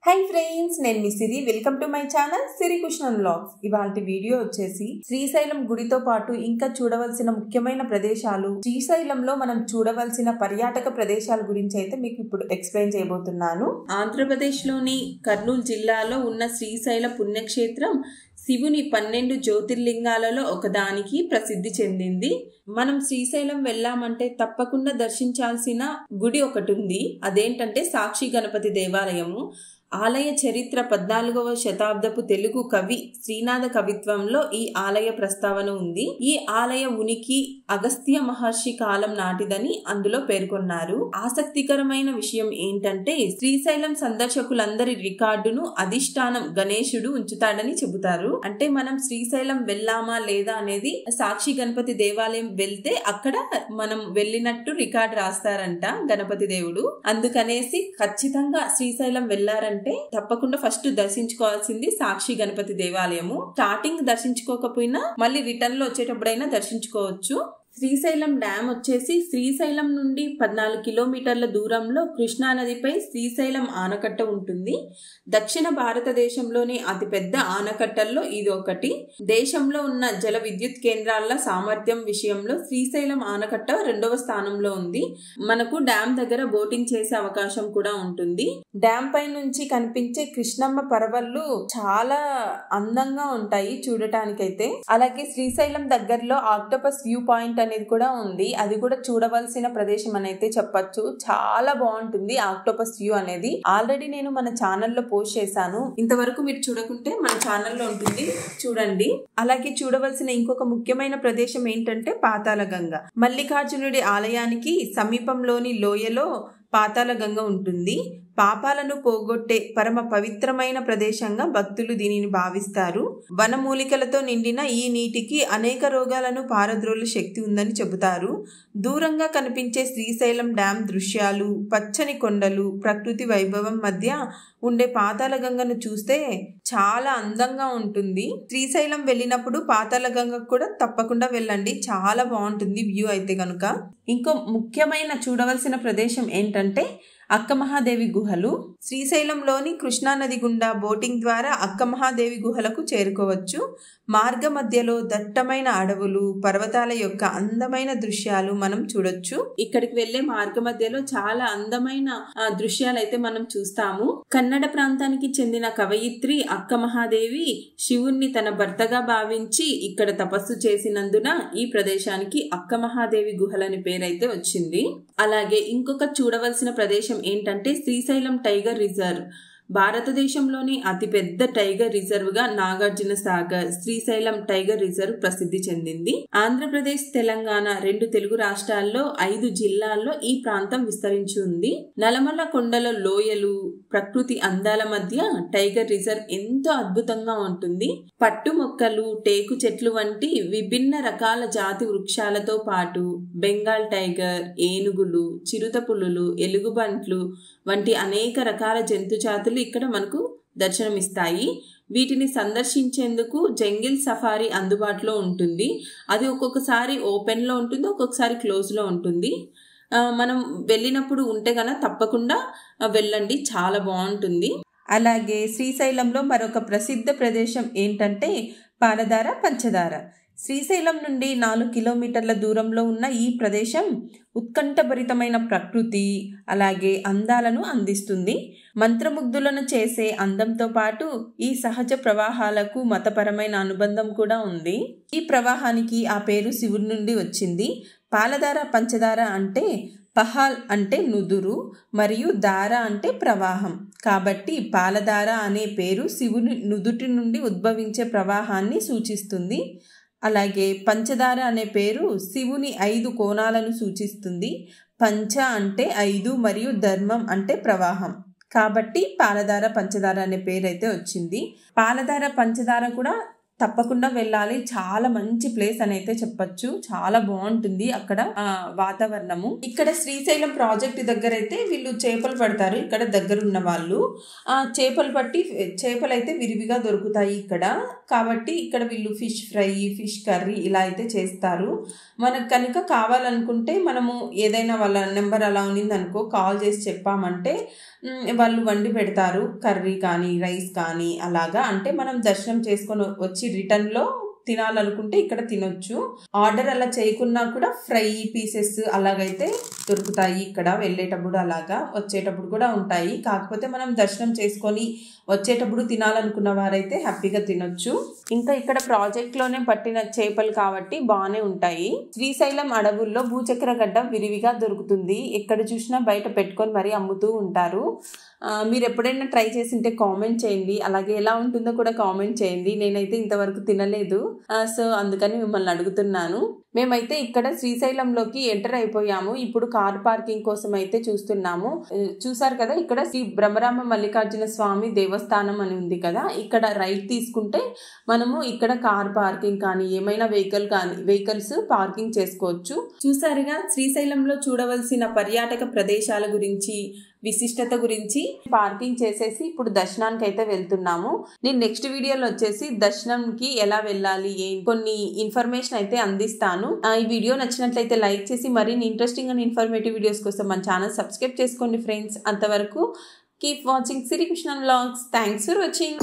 Hi friends, నేను మీ Siri. Welcome to my channel Siri Krishnan vlogs. ఇవాల్టి వీడియో వచ్చేసి శ్రీశైలం గుడితో పాటు ఇంకా చూడవలసిన ముఖ్యమైన ప్రదేశాలు, శ్రీశైలంలో మనం చూడవలసిన పర్యాటక ప్రదేశాల గురించి అయితే మీకు ఇప్పుడు ఎక్స్ప్లెయిన్ చేయబోతున్నాను. ఆంధ్రప్రదేశ్ లోని కర్నూలు జిల్లాలో ఉన్న శ్రీశైల పుణ్యక్షేత్రం శివుని 12 జ్యోతిర్లింగాలలో ఒకదానికి ప్రసిద్ధి చెందింది. మనం శ్రీశైలం వెళ్ళామంటే తప్పకుండా దర్శించాల్సిన గుడి ఒకటి ఉంది. అదేంటంటే సాక్షి గణపతి దేవాలయము. ఆలయ చరిత్ర 14వ శతాబ్దపు తెలుగు కవి శ్రీనాథ కవిత్వంలో ఈ ఆలయ ప్రస్తావన ఉంది. ఈ ఆలయ ఉనికి అగస్త్య మహర్షి కాలం నాటిదని అందులో పేర్కొన్నారు. ఆసక్తికరమైన విషయం ఏంటంటే శ్రీశైలం సందర్శకులందరి రికార్డును అధిష్టానం గణేశుడు ఉంచుతాడని చెబుతారు. అంటే మనం శ్రీశైలం వెళ్ళామా లేదా అనేది సాక్షి గణపతి దేవాలయం వెళ్తే అక్కడ మనం వెళ్ళినట్టు రికార్డు రాస్తారంట గణపతి దేవుడు. అందుకనేసి ఖచ్చితంగా శ్రీశైలం వెళ్ళారంటే తప్పకుండా ఫస్ట్ దర్శించుకోవాల్సింది సాక్షి గణపతి దేవాలయము. స్టార్టింగ్ దర్శించుకోకపోయినా మళ్ళీ రిటర్న్ లో వచ్చేటప్పుడైనా దర్శించుకోవచ్చు. శ్రీశైలం డ్యామ్ వచ్చేసి శ్రీశైలం నుండి 14 కిలోమీటర్ల దూరంలో కృష్ణా నదిపై శ్రీశైలం ఆనకట్ట ఉంటుంది. దక్షిణ భారతదేశంలోని అతిపెద్ద ఆనకట్టల్లో ఇది ఒకటి. దేశంలో ఉన్న జల విద్యుత్ కేంద్రాల సామర్థ్యం విషయంలో శ్రీశైలం ఆనకట్ట 2వ స్థానంలో ఉంది. మనకు డ్యామ్ దగ్గర బోటింగ్ చేసే అవకాశం కూడా ఉంటుంది. డ్యామ్ పై నుంచి కనిపించే కృష్ణమ్మ పరవళ్ళు చాలా అందంగా ఉంటాయి చూడటానికైతే. అలాగే శ్రీశైలం దగ్గరలో ఆక్టోపస్ వ్యూ పాయింట్ అనేది కూడా ఉంది. అది కూడా చూడవలసిన ప్రదేశం అని అయితే చెప్పొచ్చు. చాలా బాగుంటుంది ఆక్టోపస్ వ్యూ అనేది. ఆల్రెడీ నేను మన ఛానల్లో పోస్ట్ చేశాను. ఇంతవరకు మీరు చూడకుంటే మన ఛానల్లో ఉంటుంది, చూడండి. అలాగే చూడవలసిన ఇంకొక ముఖ్యమైన ప్రదేశం ఏంటంటే పాతాళ గంగ. మల్లికార్జునుడి ఆలయానికి సమీపంలోని లోయలో పాతాళ గంగ ఉంటుంది. పాపాలను పోగొట్టే పరమ పవిత్రమైన ప్రదేశంగా భక్తులు దీనిని భావిస్తారు. వనమూలికలతో నిండిన ఈ నీటికి అనేక రోగాలను పారద్రోలు శక్తి ఉందని చెబుతారు. దూరంగా కనిపించే శ్రీశైలం డ్యామ్ దృశ్యాలు, పచ్చని కొండలు, ప్రకృతి వైభవం మధ్య ఉండే పాతాళ గంగను చూస్తే చాలా అందంగా ఉంటుంది. శ్రీశైలం వెళ్ళినప్పుడు పాతాళ గంగకు కూడా తప్పకుండా వెళ్ళండి, చాలా బాగుంటుంది వ్యూ అయితే కనుక. ఇంకో ముఖ్యమైన చూడవలసిన ప్రదేశం ఏంటంటే అక్కమహాదేవి గుహలు. శ్రీశైలంలోని కృష్ణానది గుండా బోటింగ్ ద్వారా అక్కమహాదేవి గుహలకు చేరుకోవచ్చు. మార్గ మధ్యలో దట్టమైన అడవులు, పర్వతాల యొక్క అందమైన దృశ్యాలు మనం చూడొచ్చు. ఇక్కడికి వెళ్లే మార్గ మధ్యలో చాలా అందమైన దృశ్యాలు అయితే మనం చూస్తాము. కన్నడ ప్రాంతానికి చెందిన కవయిత్రి అక్కమహాదేవి శివుణ్ణి తన భర్తగా భావించి ఇక్కడ తపస్సు చేసినందున ఈ ప్రదేశానికి అక్కమహాదేవి గుహలని పేరైతే వచ్చింది. అలాగే ఇంకొక చూడవలసిన ప్రదేశం ఏంటంటే శ్రీశైలం టైగర్ రిజర్వ్. భారతదేశంలోని అతిపెద్ద టైగర్ రిజర్వ్ గా నాగార్జున సాగర్ శ్రీశైలం టైగర్ రిజర్వ్ ప్రసిద్ధి చెందింది. ఆంధ్రప్రదేశ్, తెలంగాణ 2 తెలుగు రాష్ట్రాల్లో 5 జిల్లాల్లో ఈ ప్రాంతం విస్తరించి ఉంది. నల్లమల్ల కొండల లోయలు, ప్రకృతి అందాల మధ్య టైగర్ రిజర్వ్ ఎంతో అద్భుతంగా ఉంటుంది. పట్టు మొక్కలు, టేకు చెట్లు వంటి విభిన్న రకాల జాతి వృక్షాలతో పాటు బెంగాల్ టైగర్, ఏనుగులు, చిరుత పులులు, ఎలుగుబంట్లు వంటి అనేక రకాల జంతు జాతులు ఇక్కడ మనకు దర్శనమిస్తాయి. వీటిని సందర్శించేందుకు జంగిల్ సఫారీ అందుబాటులో ఉంటుంది. అది ఒక్కొక్కసారి ఓపెన్ లో ఉంటుంది, ఒక్కొక్కసారి క్లోజ్ లో ఉంటుంది. మనం వెళ్ళినప్పుడు ఉంటే గన తప్పకుండా వెళ్ళండి, చాలా బాగుంటుంది. అలాగే శ్రీశైలంలో మరొక ప్రసిద్ధ ప్రదేశం ఏంటంటే పాలధార పంచదార. శ్రీశైలం నుండి 4 కిలోమీటర్ల దూరంలో ఉన్న ఈ ప్రదేశం ఉత్కంఠభరితమైన ప్రకృతి అలాగే అందాలను అందిస్తుంది. మంత్రముగ్ధులను చేసే అందంతో పాటు ఈ సహజ ప్రవాహాలకు మతపరమైన అనుబంధం కూడా ఉంది. ఈ ప్రవాహానికి ఆ పేరు శివుడి నుండి వచ్చింది. పాలధార పంచదార అంటే పహాల్ అంటే నుదురు మరియు దార అంటే ప్రవాహం. కాబట్టి పాలధార అనే పేరు శివుని నుదుటి నుండి ఉద్భవించే ప్రవాహాన్ని సూచిస్తుంది. అలాగే పంచదార అనే పేరు శివుని 5 కోణాలను సూచిస్తుంది. పంచ అంటే 5 మరియు ధర్మం అంటే ప్రవాహం. కాబట్టి పాలధార పంచదార అనే పేరు అయితే వచ్చింది. పాలధార పంచదార కూడా తప్పకుండా వెళ్ళాలి. చాలా మంచి ప్లేస్ అని అయితే చెప్పొచ్చు. చాలా బాగుంటుంది అక్కడ వాతావరణము. ఇక్కడ శ్రీశైలం ప్రాజెక్ట్ దగ్గర అయితే వీళ్ళు చేపలు పడతారు. ఇక్కడ దగ్గర ఉన్న వాళ్ళు చేపలు పట్టి చేపలు అయితే విరివిగా దొరుకుతాయి ఇక్కడ. కాబట్టి ఇక్కడ వీళ్ళు ఫిష్ ఫ్రై, ఫిష్ కర్రీ ఇలా అయితే చేస్తారు. మనకు కనుక కావాలనుకుంటే మనము ఏదైనా వాళ్ళ నెంబర్ అలా ఉన్నింది అనుకో, కాల్ చేసి చెప్పామంటే వాళ్ళు వండి పెడతారు. కర్రీ కానీ రైస్ కానీ అలాగా. అంటే మనం దర్శనం చేసుకొని వచ్చి రిటర్న్లో తినాలనుకుంటే ఇక్కడ తినొచ్చు. ఆర్డర్ అలా చేయకున్నా కూడా ఫ్రై పీసెస్ అలాగైతే దొరుకుతాయి ఇక్కడ. వెళ్ళేటప్పుడు అలాగా, వచ్చేటప్పుడు కూడా ఉంటాయి. కాకపోతే మనం దర్శనం చేసుకొని వచ్చేటప్పుడు తినాలనుకున్న వారైతే హ్యాపీగా తినొచ్చు. ఇంకా ఇక్కడ ప్రాజెక్ట్లోనే పట్టిన చేపలు కాబట్టి బాగానే ఉంటాయి. శ్రీశైలం అడవుల్లో భూచక్ర గడ్డ విరివిగా దొరుకుతుంది. ఎక్కడ చూసినా బయట పెట్టుకొని మరీ అమ్ముతూ ఉంటారు. మీరు ఎప్పుడైనా ట్రై చేసింటే కామెంట్ చేయండి. అలాగే ఎలా ఉంటుందో కూడా కామెంట్ చేయండి. నేనైతే ఇంతవరకు తినలేదు, సో అందుకని మిమ్మల్ని అడుగుతున్నాను. మేమైతే ఇక్కడ శ్రీశైలంలోకి ఎంటర్ అయిపోయాము. ఇప్పుడు కార్ పార్కింగ్ కోసం అయితే చూస్తున్నాము. చూసారు కదా, ఇక్కడ శ్రీ బ్రహ్మరామ మల్లికార్జున స్వామి దేవస్థానం అని ఉంది కదా. ఇక్కడ రైట్ తీసుకుంటే మనము ఇక్కడ కార్ పార్కింగ్ కానీ ఏమైనా వెహికల్స్ పార్కింగ్ చేసుకోవచ్చు. చూసారుగా, శ్రీశైలంలో చూడవలసిన పర్యాటక ప్రదేశాల గురించి, విశిష్టత గురించి పార్కింగ్ చేసేసి ఇప్పుడు దర్శనానికి అయితే వెళ్తున్నాము. నేను నెక్స్ట్ వీడియోలో వచ్చేసి దర్శనంకి ఎలా వెళ్ళాలి కొన్ని ఇన్ఫర్మేషన్ అయితే అందిస్తాను. ఈ వీడియో నచ్చినట్లయితే లైక్ చేసి మరిన్ని ఇంట్రెస్టింగ్ అండ్ ఇన్ఫర్మేటివ్ వీడియోస్ కోసం మన ఛానల్ సబ్స్క్రైబ్ చేసుకోండి ఫ్రెండ్స్. అంతవరకు keep watching Siri Krishna vlogs. Thanks for watching.